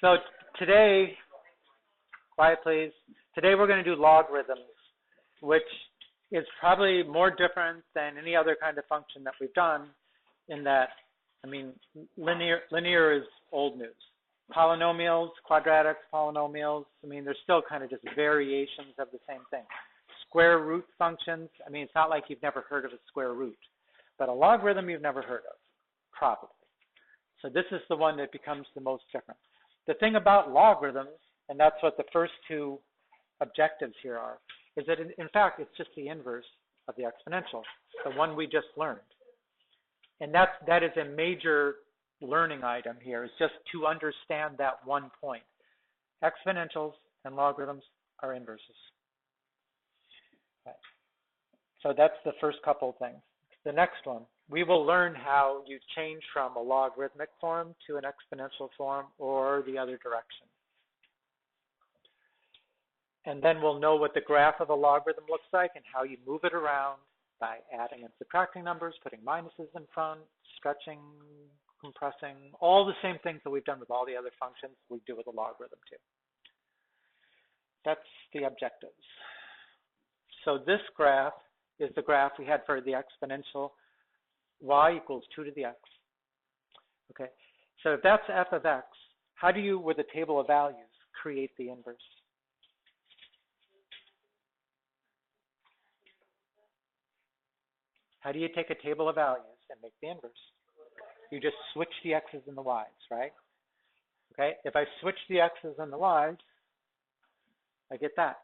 So today, quiet please, today we're going to do logarithms, which is probably more different than any other kind of function that we've done in that, I mean, linear is old news. Polynomials, quadratics, polynomials, I mean, they're still kind of just variations of the same thing. Square root functions, I mean, it's not like you've never heard of a square root, but a logarithm you've never heard of, probably. So this is the one that becomes the most different. The thing about logarithms, and that's what the first two objectives here are, is that in fact it's just the inverse of the exponential, the one we just learned. And that is a major learning item here, is just to understand that one point. Exponentials and logarithms are inverses. Right. So that's the first couple of things. The next one, we will learn how you change from a logarithmic form to an exponential form or the other direction. And then we'll know what the graph of a logarithm looks like and how you move it around by adding and subtracting numbers, putting minuses in front, stretching, compressing, all the same things that we've done with all the other functions we do with a logarithm too. That's the objectives. So this graph is the graph we had for the exponential y equals 2 to the x. Okay, so if that's f of x, how do you, with a table of values, create the inverse? How do you take a table of values and make the inverse? You just switch the x's and the y's, right? Okay, if I switch the x's and the y's, I get that.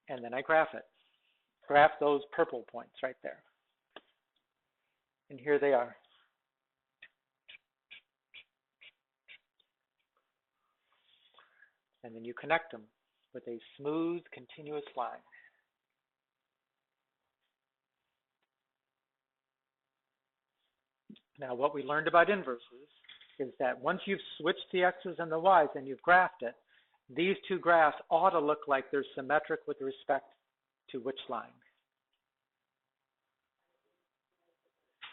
And then I graph it. Graph those purple points right there. And here they are. And then you connect them with a smooth, continuous line. Now, what we learned about inverses is that once you've switched the x's and the y's and you've graphed it, these two graphs ought to look like they're symmetric with respect to which line?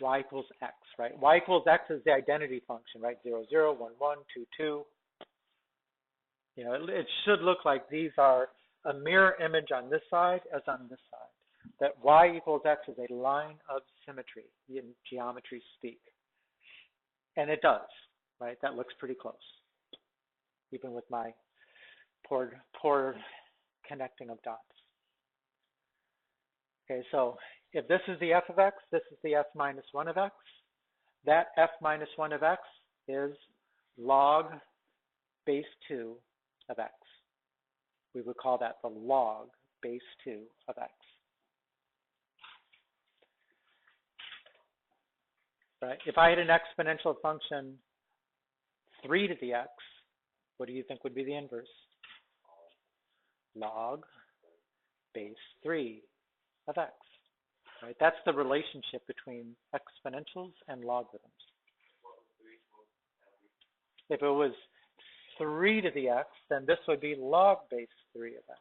Y equals x, right? Y equals x is the identity function, right? 0, 0, 1, 1, 2, 2. You know, it should look like these are a mirror image on this side as on this side. That y equals x is a line of symmetry in geometry speak. And it does, right? That looks pretty close, even with my poor connecting of dots. Okay, so if this is the f of x, this is the f minus 1 of x. That f minus 1 of x is log base 2 of x. We would call that the log base 2 of x. Right? If I had an exponential function 3 to the x, what do you think would be the inverse? Log base 3 of x. Right? That's the relationship between exponentials and logarithms. If it was 3 to the x, then this would be log base 3 of x.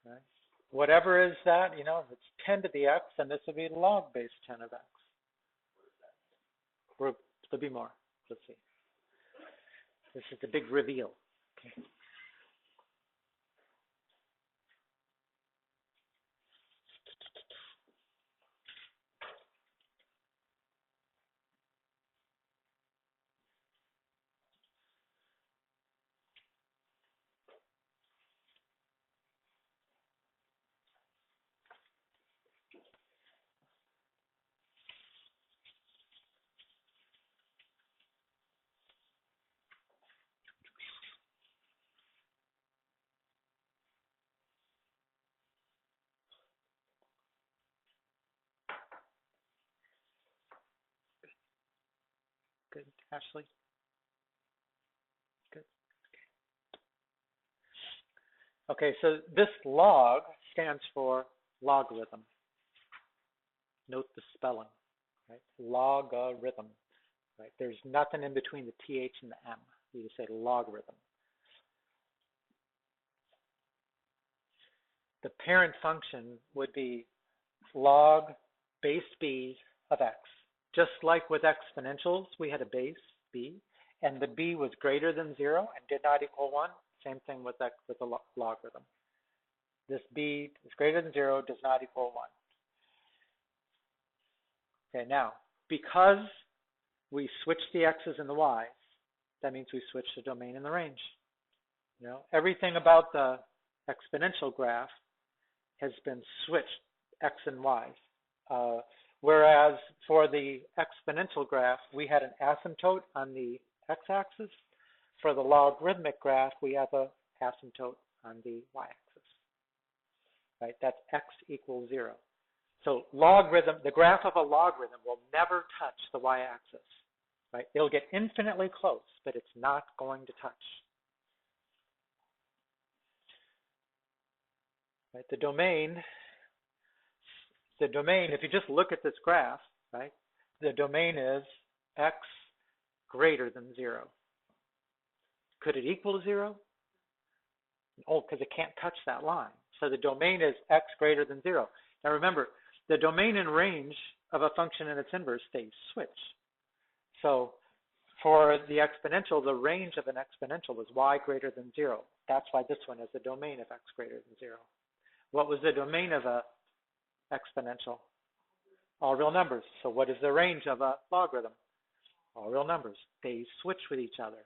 Right? Whatever is that, you know, if it's 10 to the x, then this would be log base 10 of x. There'll be more. Let's see. This is the big reveal. Okay. Good, Ashley. Good. Okay, so this log stands for logarithm. Note the spelling, right? Logarithm, right? There's nothing in between the th and the m. You just say logarithm. The parent function would be log base b of x just like with exponentials, we had a base, b, and the b was greater than 0 and did not equal 1. Same thing with the logarithm. This b is greater than 0, does not equal 1. Okay, now, because we switched the x's and the y's, that means we switched the domain and the range. You know, everything about the exponential graph has been switched, x and y. Whereas for the exponential graph, we had an asymptote on the x-axis. For the logarithmic graph, we have an asymptote on the y-axis. Right? That's x equals 0. So logarithm, the graph of a logarithm will never touch the y-axis. Right? It'll get infinitely close, but it's not going to touch. Right? The domain, if you just look at this graph, right, the domain is x greater than 0. Could it equal 0? Oh, because it can't touch that line. So the domain is x greater than 0. Now remember, the domain and range of a function and its inverse stays switched. So for the exponential, the range of an exponential was y greater than 0. That's why this one is the domain of x greater than 0. What was the domain of a exponential? All real numbers. So what is the range of a logarithm? All real numbers. They switch with each other.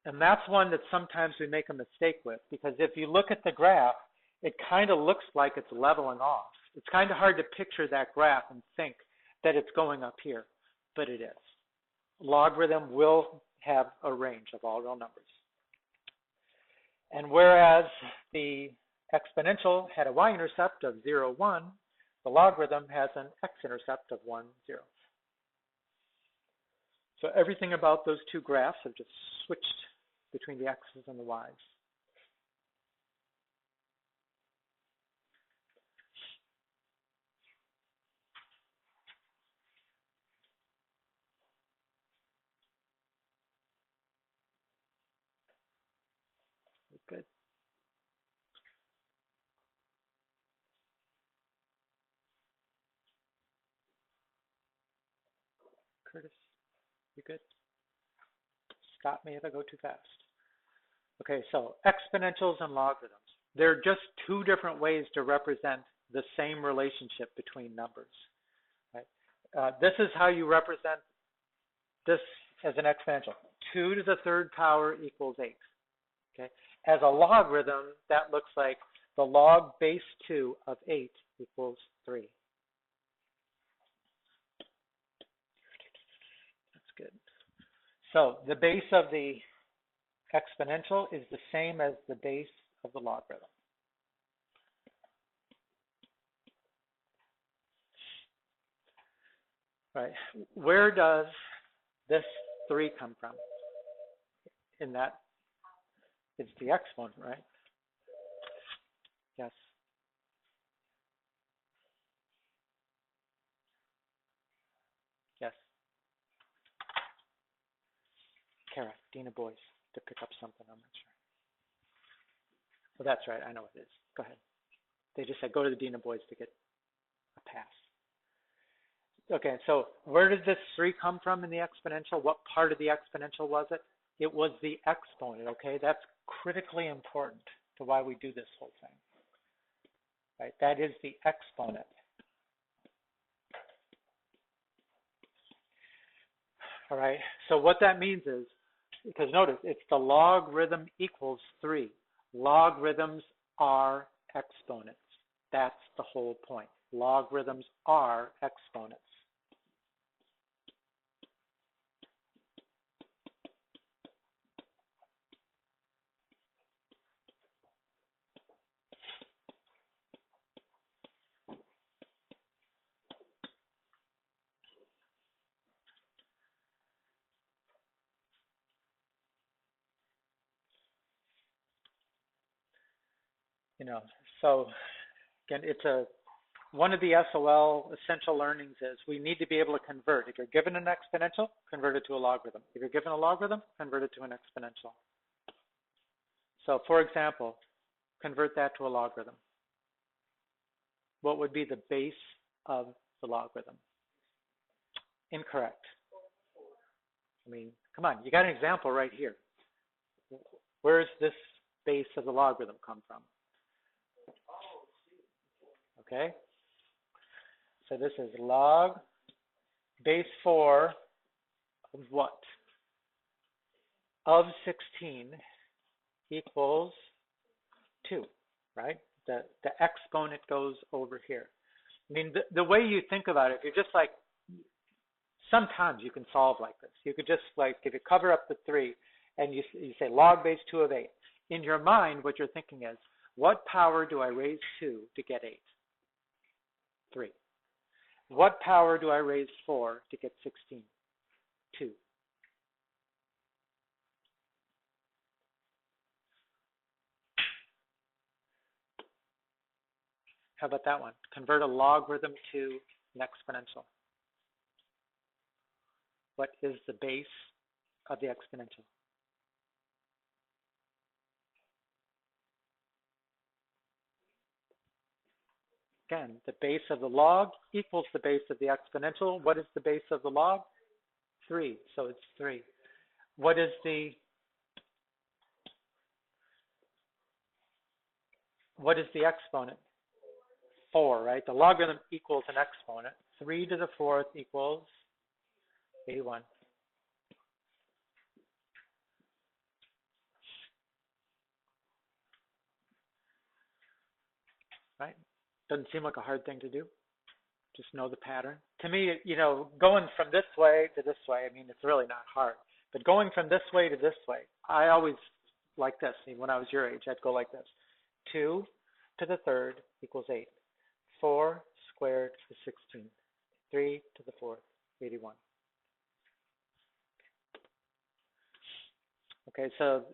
And that's one that sometimes we make a mistake with, because if you look at the graph, it kind of looks like it's leveling off. It's kind of hard to picture that graph and think that it's going up here, but it is. Logarithm will have a range of all real numbers. And whereas the exponential had a y-intercept of 0, 1, the logarithm has an x-intercept of 1, 0. So everything about those two graphs have just switched between the x's and the y's. Good. Curtis, you good? Stop me if I go too fast. Okay, so exponentials and logarithms. They're just two different ways to represent the same relationship between numbers. Right? This is how you represent this as an exponential. 2 to the third power equals 8. Okay? As a logarithm, that looks like the log base 2 of 8 equals 3. That's good. So the base of the exponential is the same as the base of the logarithm. Right. Where does this 3 come from? In that, it's the exponent, right? Yes. Yes. Kara, Dina Boyce, to pick up something, I'm not sure. Well, that's right, I know what it is. Go ahead. They just said go to the Dina Boyce to get a pass. Okay, so where did this 3 come from in the exponential? What part of the exponential was it? It was the exponent, okay? That's critically important to why we do this whole thing. Right? That is the exponent. All right, so what that means is, because notice, it's the logarithm equals 3. Logarithms are exponents. That's the whole point. Logarithms are exponents. You know, so again, it's one of the SOL essential learnings is we need to be able to convert. If you're given an exponential, convert it to a logarithm. If you're given a logarithm, convert it to an exponential. So for example, convert that to a logarithm. What would be the base of the logarithm? Incorrect. I mean, come on, you got an example right here. Where does this base of the logarithm come from? Okay? So this is log base 4 of what? Of 16 equals 2, right? The exponent goes over here. I mean, the way you think about it, you're just like, sometimes you can solve like this. You could just like, if you cover up the 3 and you say log base 2 of 8, in your mind, what you're thinking is, what power do I raise 2 to get 8? 3. What power do I raise 4 to get 16? 2. How about that one? Convert a logarithm to an exponential. What is the base of the exponential? Again, the base of the log equals the base of the exponential. What is the base of the log? 3. So it's 3. What is the exponent? 4, right? The logarithm equals an exponent. 3 to the 4th equals 81. Right? Doesn't seem like a hard thing to do. Just know the pattern. To me, you know, going from this way to this way, I mean, it's really not hard. But going from this way to this way, I always like this. When I was your age, I'd go like this. 2 to the 3rd equals 8. 4 squared is 16. 3 to the 4th, 81. Okay, so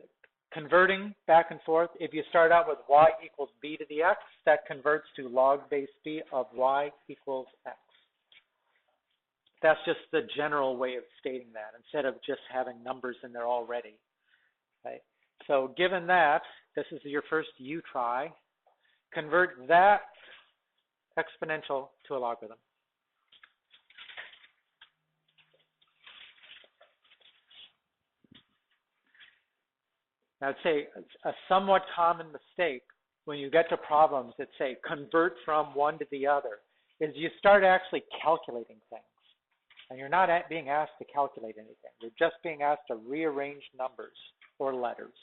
converting back and forth, if you start out with y equals b to the x, that converts to log base b of y equals x. That's just the general way of stating that, instead of just having numbers in there already. Okay? So given that, this is your first U try, convert that exponential to a logarithm. Now, I'd say a somewhat common mistake when you get to problems that say convert from one to the other is you start actually calculating things. And you're not being asked to calculate anything. You're just being asked to rearrange numbers or letters.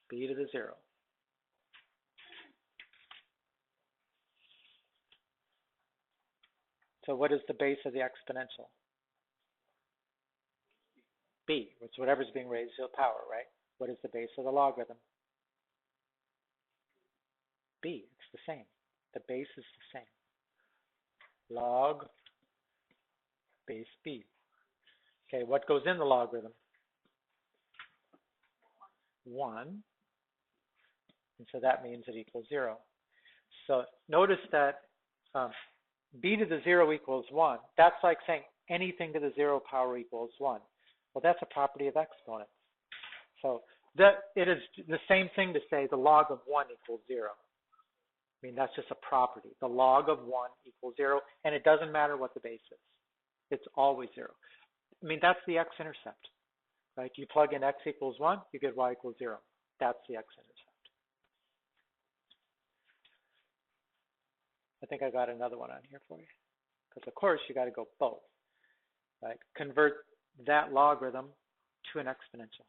B to the 0. So what is the base of the exponential? B, which is whatever's being raised to the power, right? What is the base of the logarithm? B, it's the same. The base is the same. Log base B. Okay, what goes in the logarithm? 1. And so that means it equals 0. So notice that b to the 0 equals 1. That's like saying anything to the 0 power equals 1. Well, that's a property of exponents. So it is the same thing to say the log of 1 equals 0. I mean, that's just a property. The log of 1 equals 0, and it doesn't matter what the base is. It's always 0. I mean, that's the x-intercept, right? You plug in x equals 1, you get y equals 0. That's the x-intercept. I think I got another one on here for you. Because, of course, you got to go both, right? Convert that logarithm to an exponential.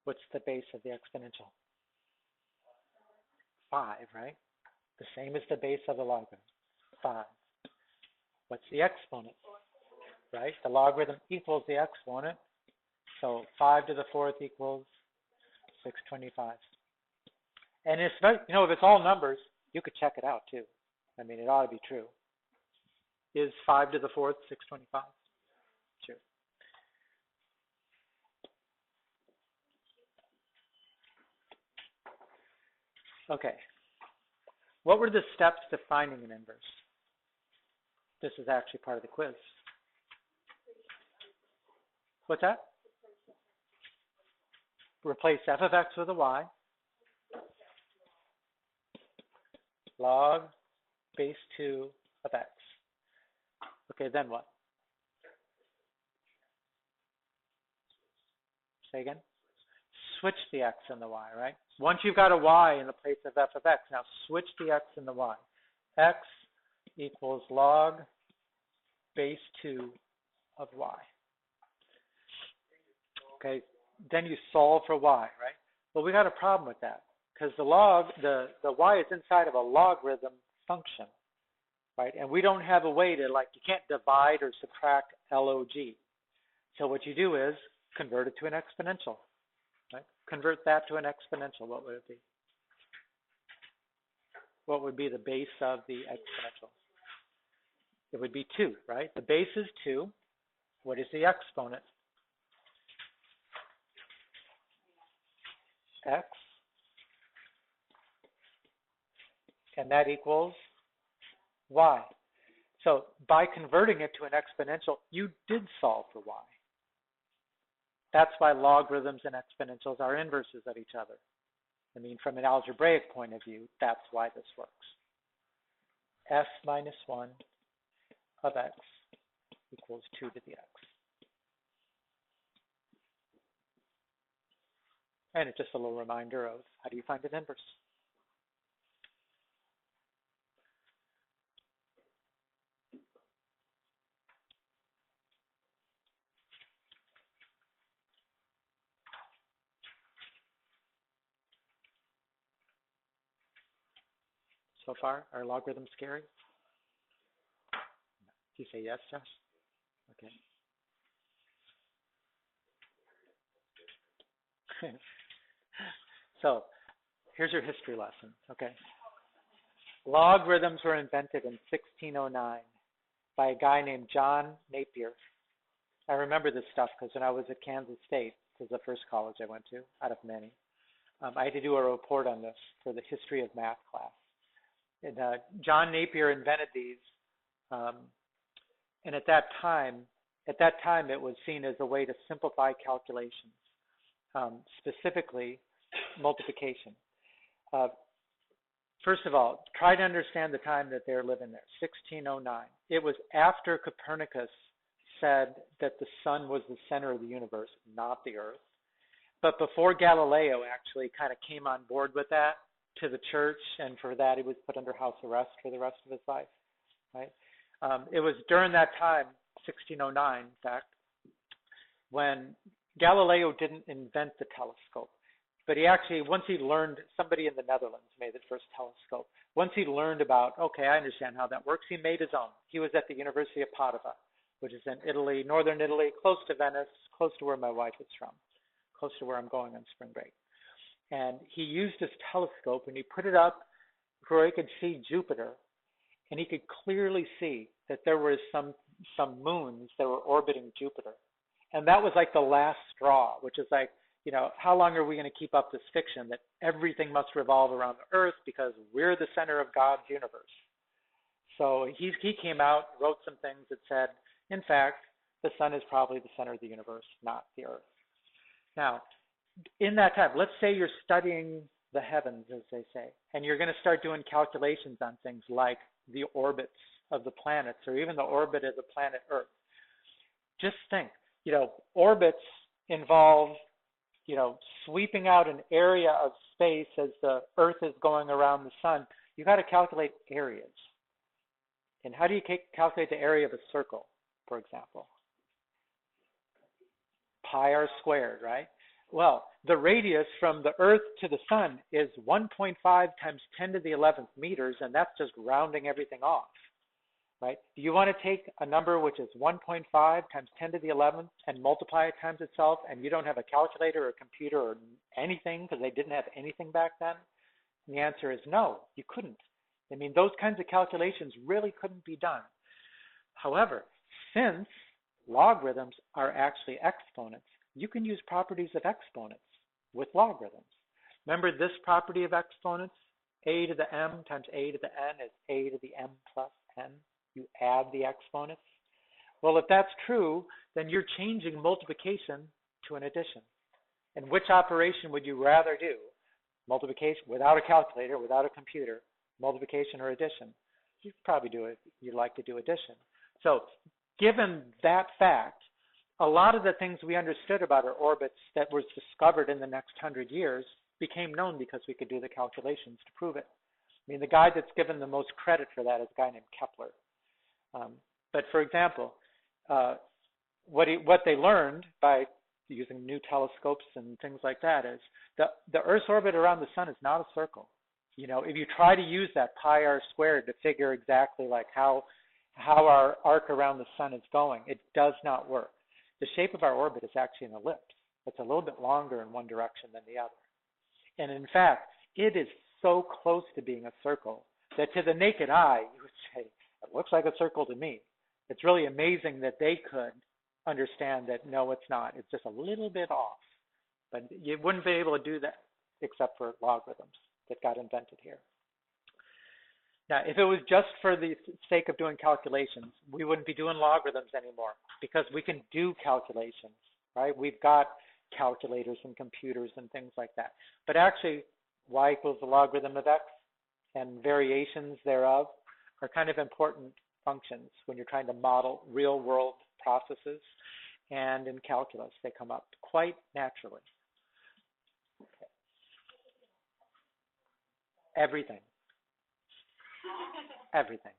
What's the base of the exponential? 5, right? The same as the base of the logarithm, 5. What's the exponent? Right? The logarithm equals the exponent. So 5 to the 4th equals 625. And it's very, if it's all numbers, you could check it out too. I mean, it ought to be true. Is 5 to the 4th 625? True. Okay. What were the steps to finding an inverse? This is actually part of the quiz. What's that? Replace f of x with a y. Log base 2 of x. Okay, then what? Say again? Switch the x and the y, right? Once you've got a y in the place of f of x, now switch the x and the y. X equals log base 2 of y. Okay, then you solve for y, right? Well, we got a problem with that because the y is inside of a logarithm function, right? And we don't have a way to, you can't divide or subtract log. So what you do is convert it to an exponential, right? Convert that to an exponential. What would it be? What would be the base of the exponential? It would be 2, right? The base is 2. What is the exponent? X. And that equals y. So by converting it to an exponential, you did solve for y. That's why logarithms and exponentials are inverses of each other. I mean, from an algebraic point of view, that's why this works. F minus 1 of x equals 2 to the x. And it's just a little reminder of how do you find an inverse. So far, are logarithms scary? Do you say yes, Josh? Okay. So, here's your history lesson, okay? Logarithms were invented in 1609 by a guy named John Napier. I remember this stuff because when I was at Kansas State, this was the first college I went to out of many, I had to do a report on this for the history of math class. And John Napier invented these, and at that time, it was seen as a way to simplify calculations, specifically multiplication. First of all, try to understand the time that they're living there, 1609. It was after Copernicus said that the sun was the center of the universe, not the earth. But before Galileo actually kind of came on board with that to the church, and for that he was put under house arrest for the rest of his life, right? It was during that time, 1609, in fact, when Galileo didn't invent the telescope. But he actually, once he learned, somebody in the Netherlands made the first telescope. Once he learned about, okay, I understand how that works, he made his own. He was at the University of Padova, which is in Italy, northern Italy, close to Venice, close to where my wife is from, close to where I'm going on spring break. And he used his telescope and he put it up where he could see Jupiter, and he could clearly see that there were some moons that were orbiting Jupiter. And that was like the last straw, which is like, how long are we going to keep up this fiction that everything must revolve around the earth because we're the center of God's universe? So he came out, wrote some things that said, in fact, the sun is probably the center of the universe, not the earth. Now, in that time, let's say you're studying the heavens, as they say, and you're going to start doing calculations on things like the orbits of the planets or even the orbit of the planet Earth. Just think, orbits involve, sweeping out an area of space as the Earth is going around the sun. You got to calculate areas. And how do you calculate the area of a circle, for example? Pi r squared, right? Well, the radius from the Earth to the Sun is 1.5 times 10 to the 11th meters, and that's just rounding everything off, right? Do you want to take a number which is 1.5 times 10 to the 11th and multiply it times itself, and you don't have a calculator or a computer or anything because they didn't have anything back then? And the answer is no, you couldn't. I mean, those kinds of calculations really couldn't be done. However, since logarithms are actually exponents, you can use properties of exponents with logarithms. Remember this property of exponents? A to the m times a to the n is a to the m plus n. You add the exponents. Well, if that's true, then you're changing multiplication to an addition. And which operation would you rather do? Multiplication without a calculator, without a computer, multiplication or addition? You'd probably do it. You'd like to do addition. So given that fact, a lot of the things we understood about our orbits that was discovered in the next 100 years became known because we could do the calculations to prove it. I mean, the guy that's given the most credit for that is a guy named Kepler. But for example, what they learned by using new telescopes and things like that is the Earth's orbit around the sun is not a circle. You know, if you try to use that pi r squared to figure exactly like how our arc around the sun is going, it does not work. The shape of our orbit is actually an ellipse. It's a little bit longer in one direction than the other. And in fact, it is so close to being a circle that to the naked eye, you would say, it looks like a circle to me. It's really amazing that they could understand that, no, it's not. It's just a little bit off. But you wouldn't be able to do that except for logarithms that got invented here. Now, if it was just for the sake of doing calculations, we wouldn't be doing logarithms anymore because we can do calculations, right? We've got calculators and computers and things like that. But actually, y equals the logarithm of x and variations thereof are kind of important functions when you're trying to model real-world processes. And in calculus, they come up quite naturally. Okay. Everything. Everything.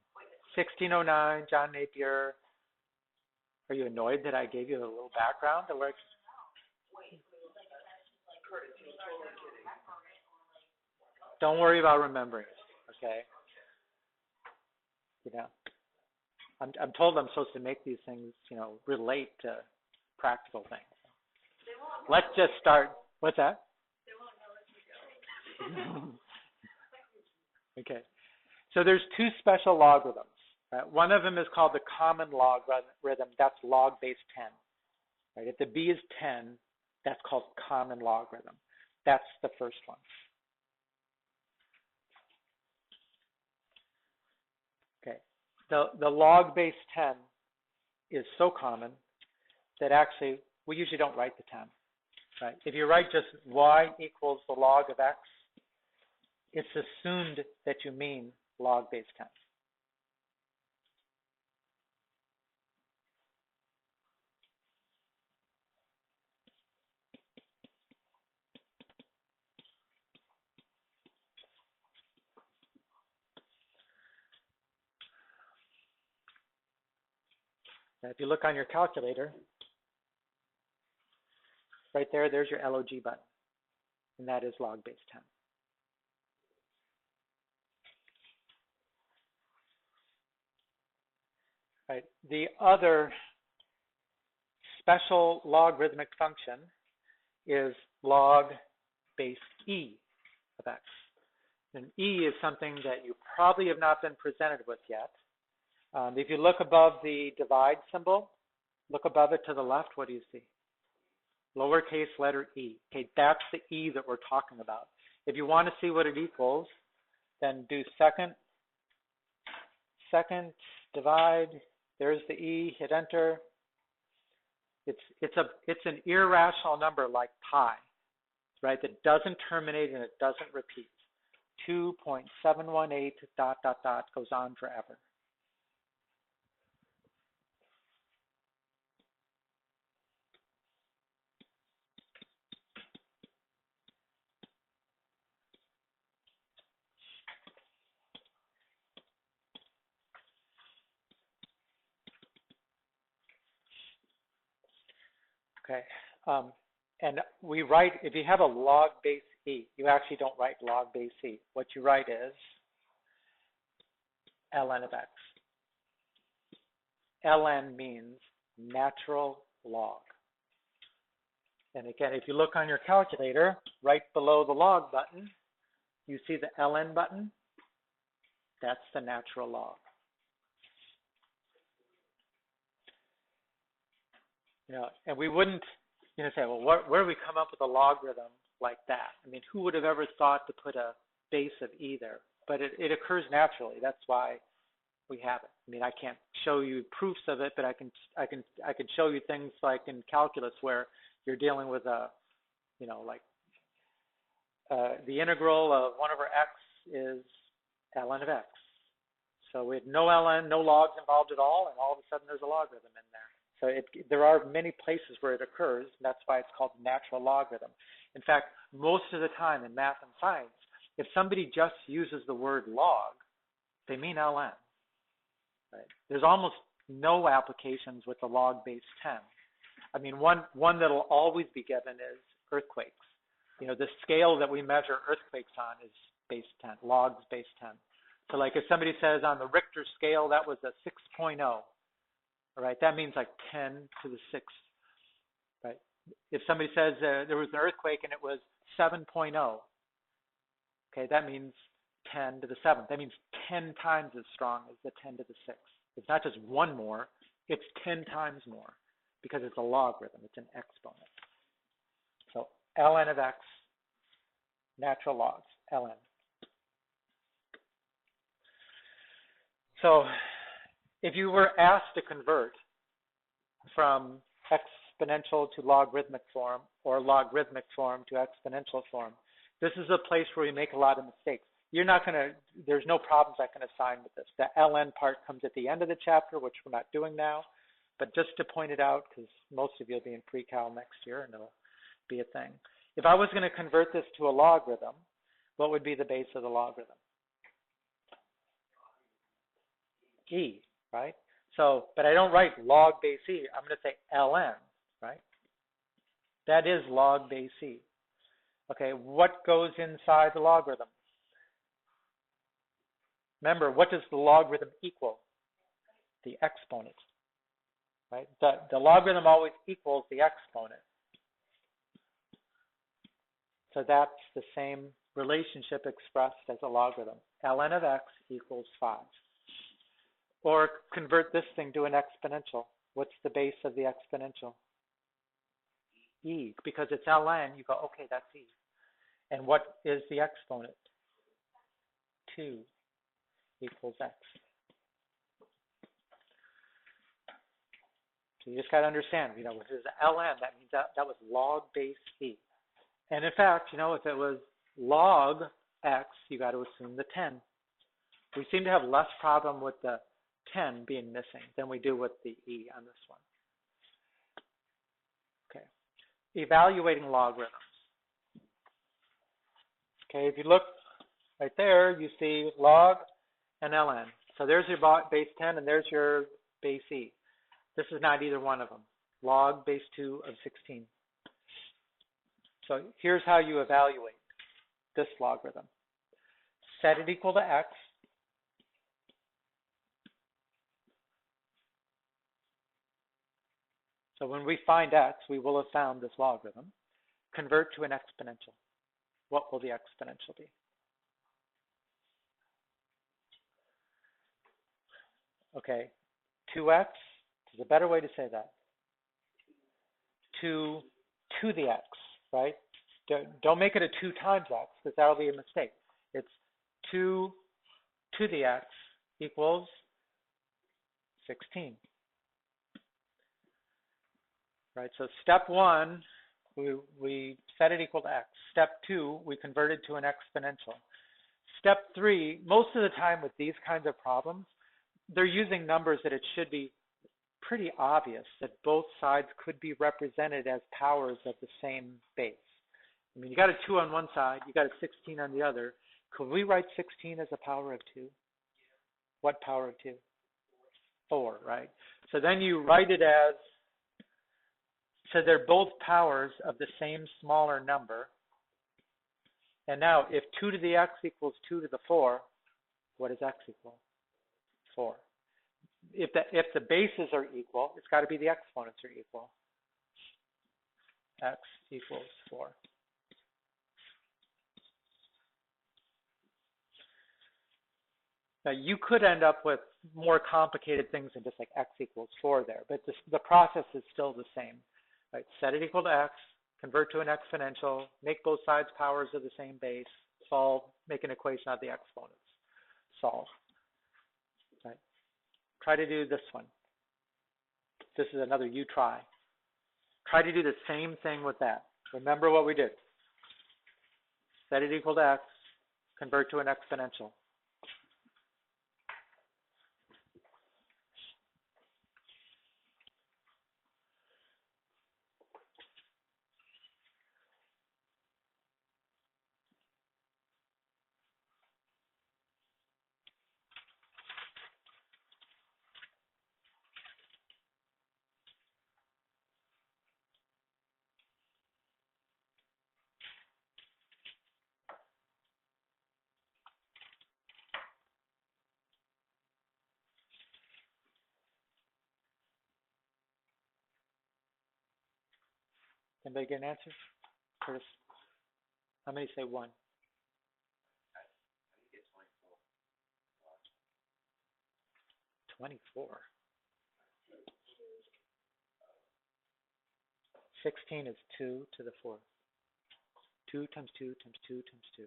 1609, John Napier. Are you annoyed that I gave you a little background? Don't worry about remembering it, okay? You know, I'm told I'm supposed to make these things, you know, relate to practical things. Let's just start. What's that? Okay. So there's two special logarithms. Right? One of them is called the common logarithm. That's log base 10. Right? If the b is 10, that's called common logarithm. That's the first one. Okay. The log base 10 is so common that actually we usually don't write the 10. Right? If you write just y equals the log of x, it's assumed that you mean log base 10. Now, if you look on your calculator, right there, there's your LOG button, and that is log base 10. Right. The other special logarithmic function is log base e of x. And e is something that you probably have not been presented with yet. If you look above the divide symbol, look above it to the left, what do you see? Lowercase letter e. Okay, that's the e that we're talking about. If you want to see what it equals, then do second divide. There's the e, hit enter. It's an irrational number like pi, right? That doesn't terminate and it doesn't repeat. 2.718 ... goes on forever. Okay. And we write, if you have a log base e, you actually don't write log base e. What you write is ln of x. ln means natural log. And again, if you look on your calculator, right below the log button, you see the ln button. That's the natural log. You know, and we wouldn't, you know, say, well, where do we come up with a logarithm like that? I mean, who would have ever thought to put a base of e there? But it occurs naturally. That's why we have it. I mean, I can't show you proofs of it, but I can show you things like in calculus where you're dealing with a, you know, like the integral of 1 over x is ln of x. So we had no ln, no logs involved at all, and all of a sudden there's a logarithm in there. So there are many places where it occurs, and that's why it's called natural logarithm. In fact, most of the time in math and science, if somebody just uses the word log, they mean ln. Right? There's almost no applications with the log base 10. I mean, one that'll always be given is earthquakes. You know, the scale that we measure earthquakes on is base 10, logs base 10. So like if somebody says on the Richter scale that was a 6.0, all right, that means like 10 to the 6th, right? If somebody says there was an earthquake and it was 7.0, okay, that means 10 to the 7th. That means 10 times as strong as the 10 to the 6th. It's not just one more, it's 10 times more because it's a logarithm, it's an exponent. So ln of x, natural logs, ln. So if you were asked to convert from exponential to logarithmic form or logarithmic form to exponential form, this is a place where you make a lot of mistakes. You're not going to, there's no problems I can assign with this. The ln part comes at the end of the chapter, which we're not doing now, but just to point it out, because most of you will be in pre-cal next year and it'll be a thing. If I was going to convert this to a logarithm, what would be the base of the logarithm? E, right? So, but I don't write log base e. I'm going to say ln, right? That is log base e. Okay, what goes inside the logarithm? Remember, what does the logarithm equal? The exponent, right? The logarithm always equals the exponent. So that's the same relationship expressed as a logarithm. ln of x equals 5. Or convert this thing to an exponential. What's the base of the exponential? E. Because it's ln, you go, okay, that's e. And what is the exponent? 2 equals x. So you just got to understand, you know, if it's ln, that means that was log base e. And in fact, you know, if it was log x, you got to assume the 10. We seem to have less problem with the 10 being missing than we do with the e on this one. Okay. Evaluating logarithms. Okay, if you look right there, you see log and ln. So there's your base 10 and there's your base e. This is not either one of them. Log base 2 of 16. So here's how you evaluate this logarithm. Set it equal to x. So when we find x, we will have found this logarithm. Convert to an exponential. What will the exponential be? Okay, 2x is a better way to say that. 2 to the x, right? Don't make it a 2 times x, because that'll be a mistake. It's 2 to the x equals 16. Right, so step 1, we set it equal to x. Step 2, we converted to an exponential. Step 3, most of the time with these kinds of problems, they're using numbers that it should be pretty obvious that both sides could be represented as powers of the same base. I mean, you got a 2 on one side, you got a 16 on the other. Could we write 16 as a power of 2? What power of 2? 4, right? So then you write it as So they're both powers of the same smaller number. And now if 2 to the x equals 2 to the 4, what does x equal? 4. If the bases are equal, it's got to be the exponents are equal. X equals 4. Now you could end up with more complicated things than just like x equals 4 there, but the process is still the same. Right? Set it equal to x, convert to an exponential, make both sides powers of the same base, solve, make an equation out of the exponents, solve. Right? Try to do this one. This is another you try. Try to do the same thing with that. Remember what we did. Set it equal to x, convert to an exponential. Anybody get an answer? Curtis? How many say 1? 24. 16 is 2 to the 4. 2 times 2 times 2 times 2.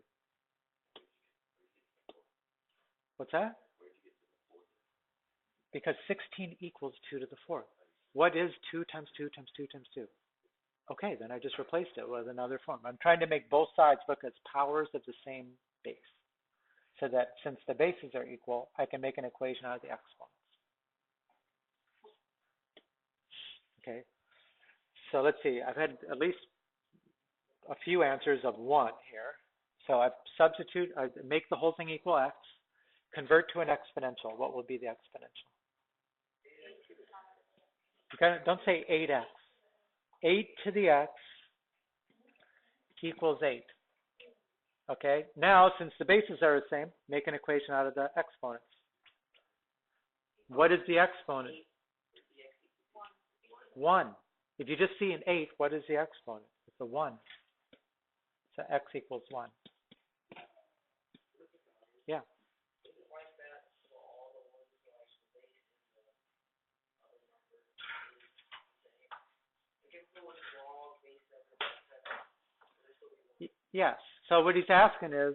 What's that? Because 16 equals 2 to the 4. What is 2 times 2 times 2 times 2? Okay, then I just replaced it with another form. I'm trying to make both sides look as powers of the same base. So that since the bases are equal, I can make an equation out of the exponents. Okay, so let's see. I've had at least a few answers of 1 here. So I make the whole thing equal x, convert to an exponential. What will be the exponential? Don't say 8x. 8 to the x equals 8. Okay, now since the bases are the same, make an equation out of the exponents. What is the exponent? 1. If you just see an 8, what is the exponent? It's a 1. So x equals 1. Yeah. Yes. So what he's asking is,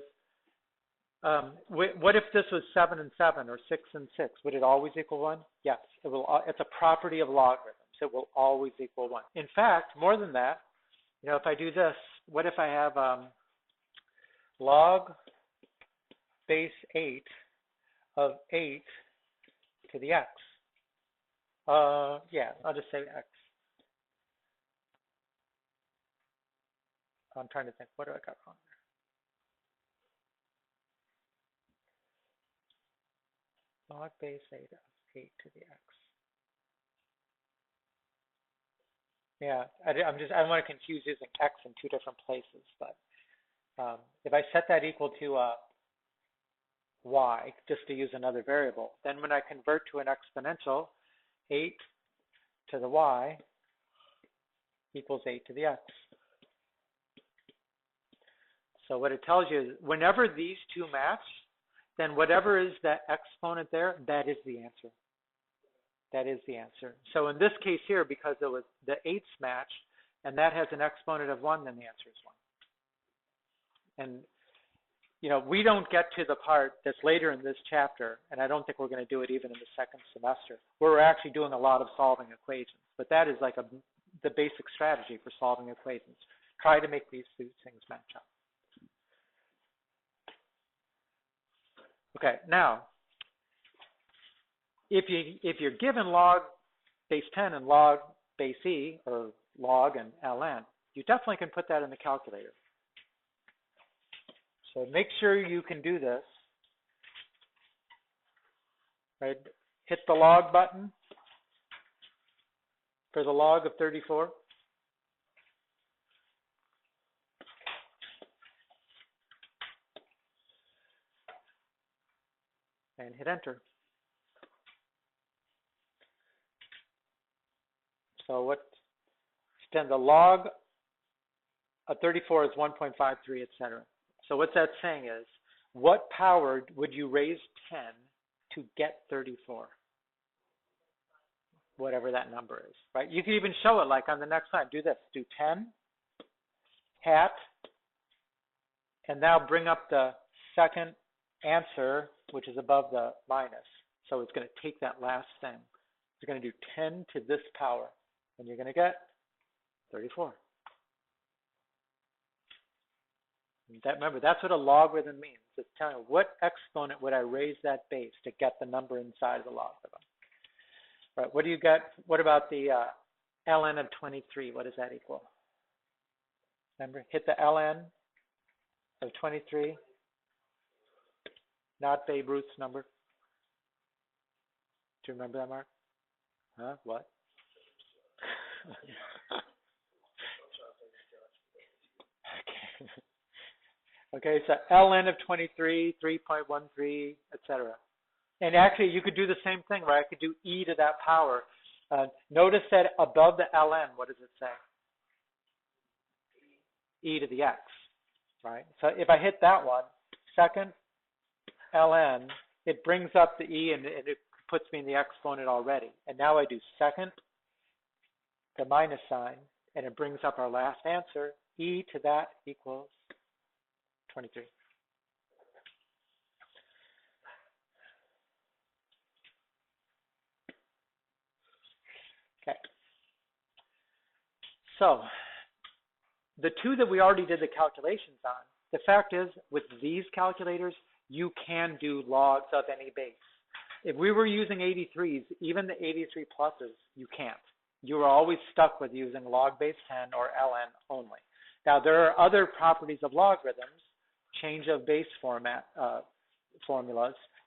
what if this was 7 and 7 or 6 and 6? Would it always equal 1? Yes. It will. It's a property of logarithms. It will always equal 1. In fact, more than that, if I do this, what if I have log base 8 of 8 to the x? Yeah, I'll just say x. I'm trying to think, what do I got wrong there? Log base 8 of 8 to the x. Yeah, I don't want to confuse using x in 2 different places, but if I set that equal to y, just to use another variable, then when I convert to an exponential, 8 to the y equals 8 to the x. So what it tells you is whenever these two match, then whatever is that exponent there, that is the answer. That is the answer. So in this case here, because it was the 8's match, and that has an exponent of 1, then the answer is 1. And, we don't get to the part that's later in this chapter, and I don't think we're going to do it even in the second semester, where we're actually doing a lot of solving equations. But that is like the basic strategy for solving equations. Try to make these two things match up. Okay, now, if you're given log base 10 and log base e, or log and ln, you definitely can put that in the calculator. So make sure you can do this. Right? Hit the log button for the log of 34. and hit enter. So what, then the log of 34 is 1.53, etc. So what that's saying is, what power would you raise 10 to get 34? Whatever that number is, right? You can even show it like on the next line. Do this. Do 10, hat, and now bring up the second answer, which is above the minus. So it's going to take that last thing. You're going to do 10 to this power, and you're going to get 34. Remember, that's what a logarithm means. It's telling you what exponent would I raise that base to get the number inside of the logarithm. Right, what do you get? What about the ln of 23? What does that equal? Remember, hit the ln of 23, not Babe Ruth's number. Do you remember that, Mark? Huh? What? Okay, so ln of 23, 3.13, etc. And actually, you could do the same thing, right? I could do e to that power. Notice that above the ln, what does it say? E to the x, right? So if I hit that one, second ln, it brings up the e and it puts me in the exponent already. And now I do second, the minus sign, and it brings up our last answer. E to that equals 23. Okay. So the two that we already did the calculations on, the fact is with these calculators, you can do logs of any base. If we were using 83s, even the 83 pluses, you can't. You are always stuck with using log base 10 or ln only. Now, there are other properties of logarithms, change of base formulas,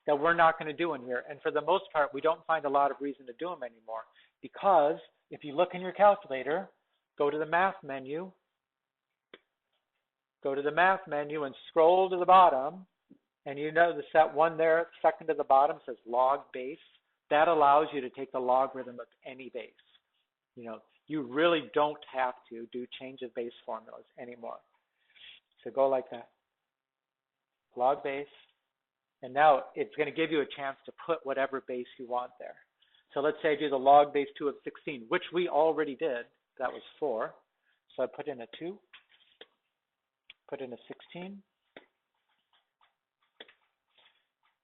that we're not going to do in here. And for the most part, we don't find a lot of reason to do them anymore, because if you look in your calculator, go to the math menu, and scroll to the bottom, and you notice that one there, second to the bottom, says log base. That allows you to take the logarithm of any base. You know, you really don't have to do change of base formulas anymore. So go like that. Log base. And now it's going to give you a chance to put whatever base you want there. So let's say I do the log base 2 of 16, which we already did. That was 4. So I put in a 2, put in a 16,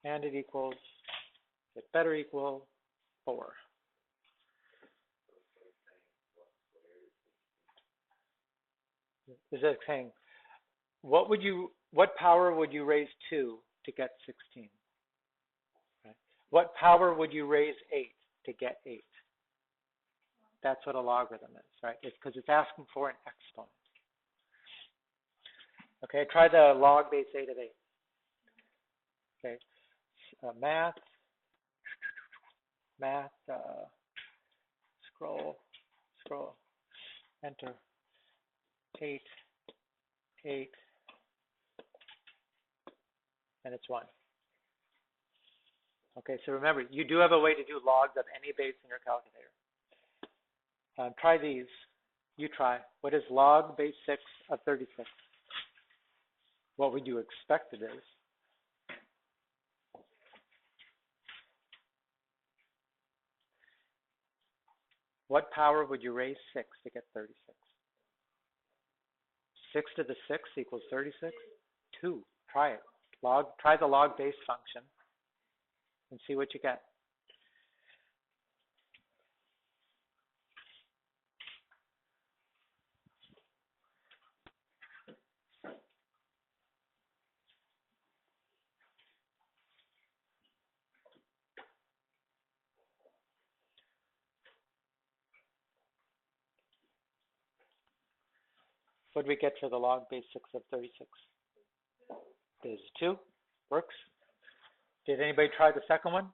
and it equals, it better equal 4. Is that saying, what power would you raise 2 to get 16? Right? What power would you raise 8 to get 8? That's what a logarithm is, right? It's because it's asking for an exponent. Okay, try the log base 8 of 8. Okay, math, scroll, enter, 8, and it's 1. Okay, so remember, you do have a way to do logs of any base in your calculator. Try these. You try. What is log base 6 of 36? What would you expect it is? What power would you raise 6 to get 36? 6 to the 6 equals 36? 2. Try it. Try the log base function and see what you get. What did we get for the log base 6 of 36? There's 2. Works. Did anybody try the second one?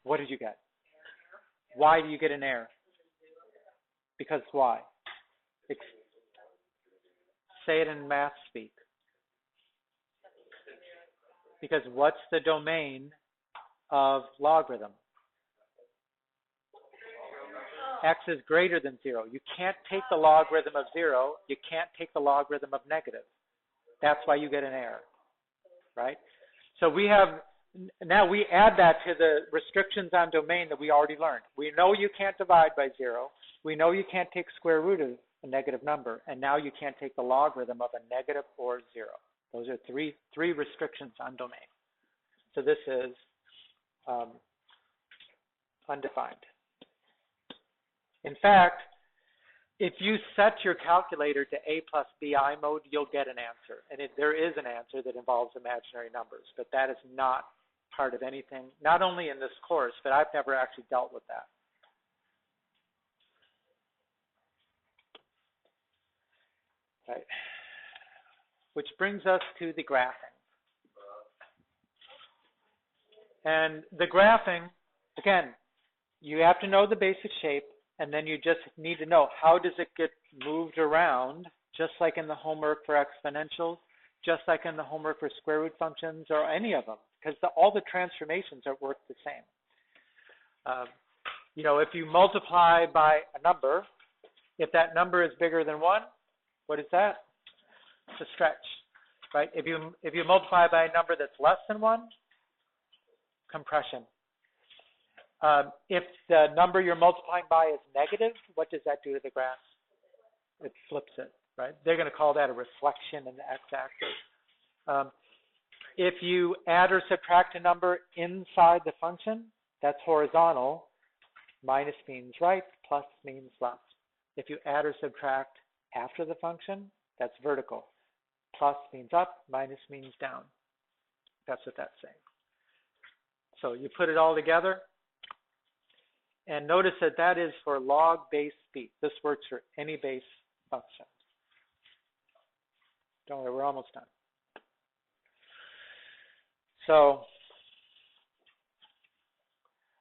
What did you get? Why do you get an error? Because why? Say it in math speak. Because what's the domain of logarithm. X is greater than 0. You can't take the logarithm of 0. You can't take the logarithm of negative. That's why you get an error, right? So we have, now we add that to the restrictions on domain that we already learned. We know you can't divide by 0. We know you can't take square root of a negative number. And now you can't take the logarithm of a negative or 0. Those are three restrictions on domain. So this is undefined. In fact, if you set your calculator to A plus BI mode, you'll get an answer. And there is an answer that involves imaginary numbers, but that is not part of anything, not only in this course, but I've never actually dealt with that. Right. Which brings us to the graphing. And the graphing, again, you have to know the basic shape, and then you just need to know how does it get moved around, just like in the homework for exponentials, just like in the homework for square root functions, or any of them, because all the transformations are work the same. You know, if you multiply by a number, if that number is bigger than 1, what is that? It's a stretch, right? If you multiply by a number that's less than 1, compression. If the number you're multiplying by is negative, what does that do to the graph? It flips it, right? They're going to call that a reflection in the x-axis. If you add or subtract a number inside the function, that's horizontal. Minus means right, plus means left. If you add or subtract after the function, that's vertical. Plus means up, minus means down. That's what that's saying. So you put it all together, and notice that that is for log base speed. This works for any base function. Don't worry, we're almost done. So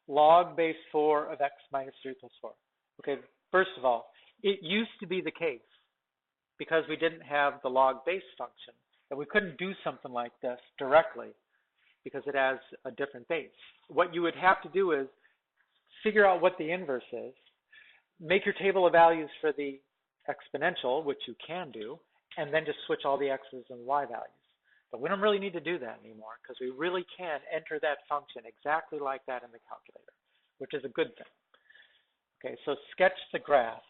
log base 4 of x minus 3 plus 4. Okay, first of all, it used to be the case, because we didn't have the log base function, that we couldn't do something like this directly, because it has a different base. What you would have to do is figure out what the inverse is, make your table of values for the exponential, which you can do, and then just switch all the x's and y values. But we don't really need to do that anymore, because we really can enter that function exactly like that in the calculator, which is a good thing. Okay, so sketch the graph,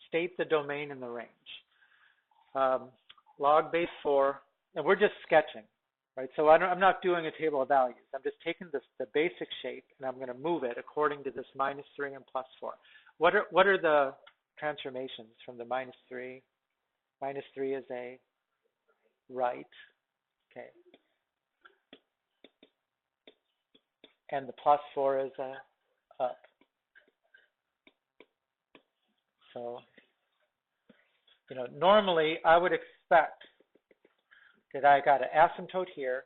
state the domain and the range. Log base 4, and we're just sketching. Right, so I'm not doing a table of values. I'm just taking the basic shape, and I'm going to move it according to this minus 3 and plus 4. What are the transformations from the minus 3? Minus 3 is a right. Okay. And the plus 4 is a up. So, you know, normally I would expect that I got an asymptote here,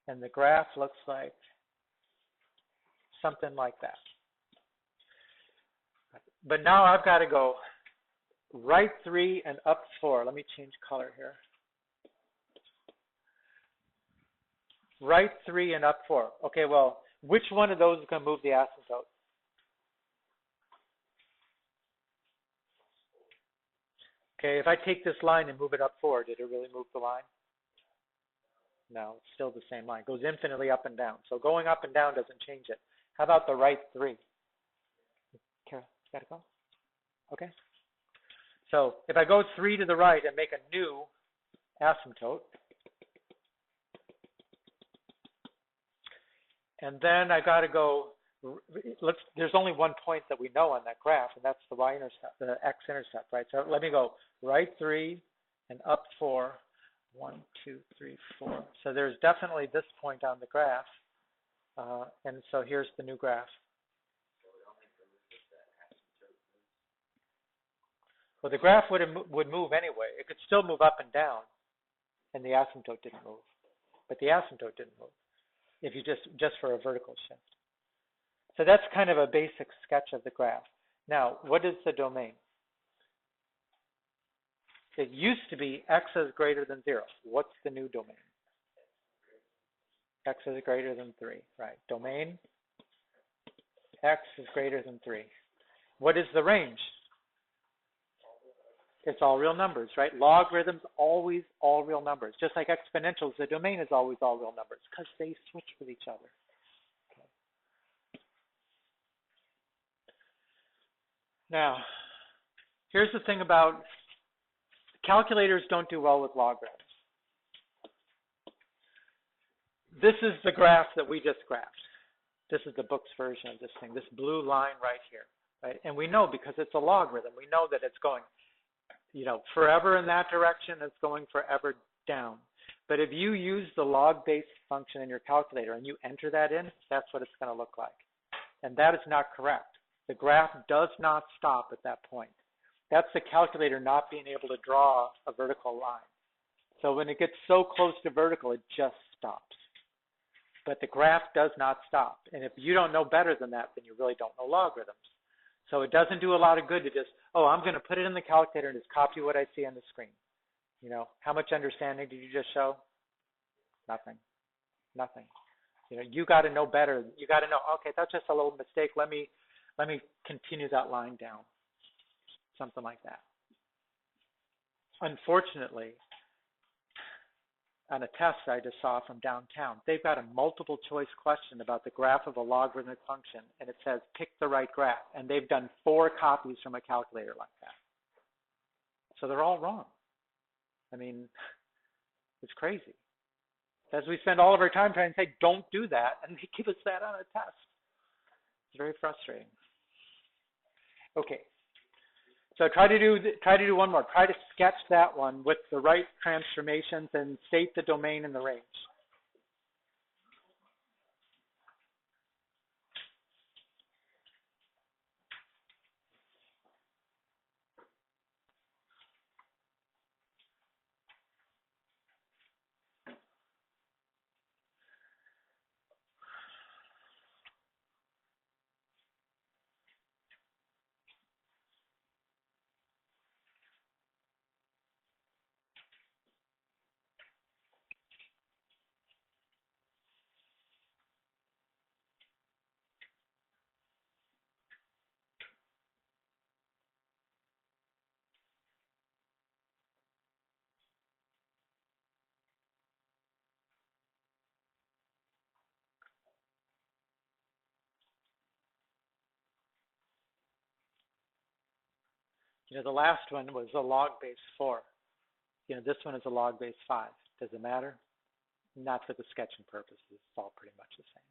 and the graph looks like something like that. But now I've got to go right 3 and up 4. Let me change color here. Right 3 and up 4. Okay, well, which one of those is going to move the asymptote? Okay, if I take this line and move it up 4, did it really move the line? No, it's still the same line. It goes infinitely up and down. So going up and down doesn't change it. How about the right 3? Kara, got to go? Okay. So if I go 3 to the right and make a new asymptote, and then I got to go, there's only one point that we know on that graph, and that's the y-intercept, the x-intercept, right? So let me go right 3 and up 4. 1, 2, 3, 4. So there's definitely this point on the graph. And so here's the new graph. Well, the graph would move anyway. It could still move up and down, and the asymptote didn't move. But the asymptote didn't move, if you just for a vertical shift. So that's kind of a basic sketch of the graph. Now, what is the domain? It used to be x is greater than 0. What's the new domain? X is greater than 3, right? Domain X is greater than 3. What is the range? It's all real numbers, right? Logarithms, always all real numbers. Just like exponentials, the domain is always all real numbers because they switch with each other. Okay. Now, here's the thing about calculators don't do well with logarithms. This is the graph that we just graphed. This is the book's version of this thing, this blue line right here, right? And we know because it's a logarithm, we know that it's going, forever in that direction, it's going forever down. But if you use the log-based function in your calculator and you enter that in, that's what it's going to look like. And that is not correct. The graph does not stop at that point. That's the calculator not being able to draw a vertical line. So when it gets so close to vertical, it just stops. But the graph does not stop. And if you don't know better than that, then you really don't know logarithms. So it doesn't do a lot of good to just, I'm going to put it in the calculator and just copy what I see on the screen. How much understanding did you just show? Nothing. Nothing. You got to know better. You got to know, okay, that's just a little mistake. Let me continue that line down. Something like that. Unfortunately, on a test I just saw from downtown, they've got a multiple choice question about the graph of a logarithmic function, and it says pick the right graph, and they've done 4 copies from a calculator like that. So they're all wrong. I mean, it's crazy. As we spend all of our time trying to say, don't do that, and they give us that on a test. It's very frustrating. Okay. So try to do one more. Try to sketch that one with the right transformations and state the domain and the range. The last one was a log base 4. This one is a log base 5. Does it matter? Not for the sketching purposes. It's all pretty much the same.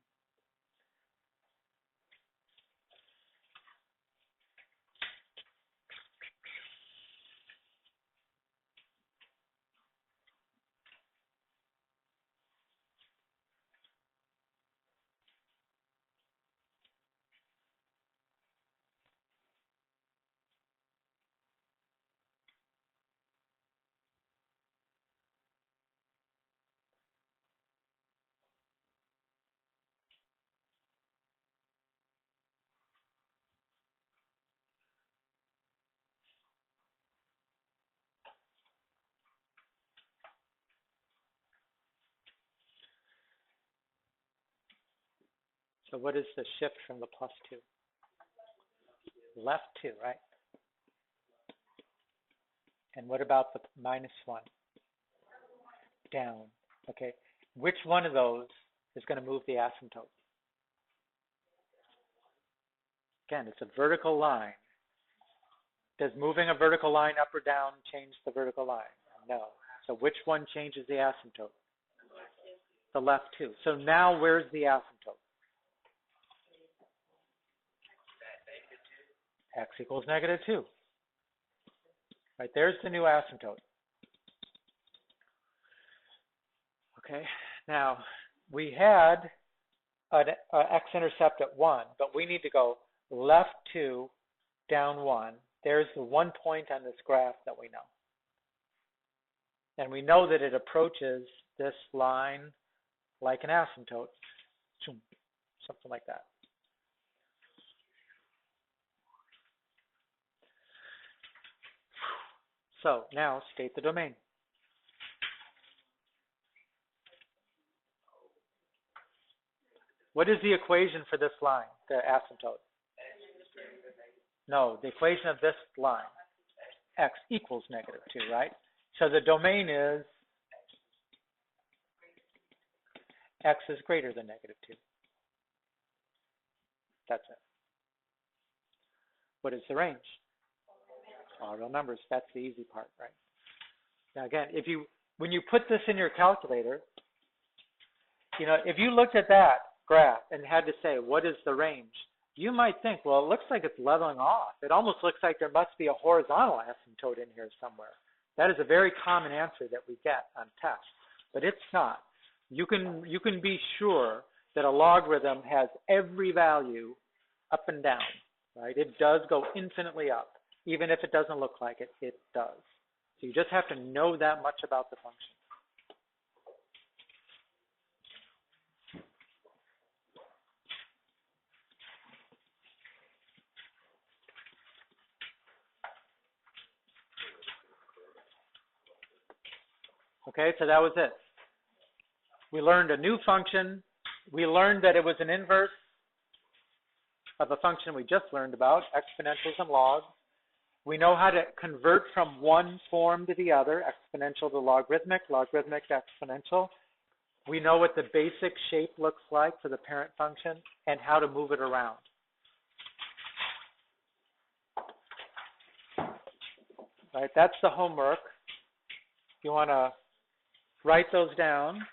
So what is the shift from the +2? Left 2, right? And what about the -1? Down. Okay. Which one of those is going to move the asymptote? Again, it's a vertical line. Does moving a vertical line up or down change the vertical line? No. So which one changes the asymptote? The left 2. So now where's the asymptote? X equals -2. Right, there's the new asymptote. Okay, now we had an x-intercept at 1, but we need to go left 2, down 1. There's the 1 point on this graph that we know. And we know that it approaches this line like an asymptote, something like that. So now state the domain. What is the equation for this line, the asymptote? No, the equation of this line, x equals -2, right? So the domain is x is greater than -2. That's it. What is the range? All real numbers. That's the easy part, right? Now again, when you put this in your calculator, if you looked at that graph and had to say, what is the range? You might think, well, it looks like it's leveling off. It almost looks like there must be a horizontal asymptote in here somewhere. That is a very common answer that we get on tests, but it's not. You can be sure that a logarithm has every value up and down, right? It does go infinitely up. Even if it doesn't look like it, it does. So you just have to know that much about the function. Okay, so that was it. We learned a new function. We learned that it was an inverse of a function we just learned about, exponentials and logs. We know how to convert from one form to the other, exponential to logarithmic, logarithmic to exponential. We know what the basic shape looks like for the parent function and how to move it around. Right, that's the homework. If you want to write those down.